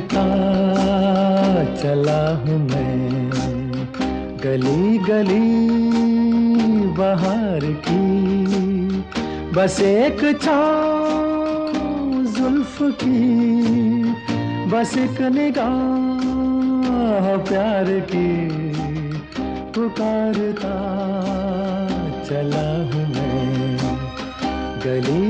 ढूंढता चला हूँ मैं, गली गली बाहर की, बस एक छाँव जुल्फ की, बस एक निगाह प्यार की, पुकारता चला हूँ मैं, गली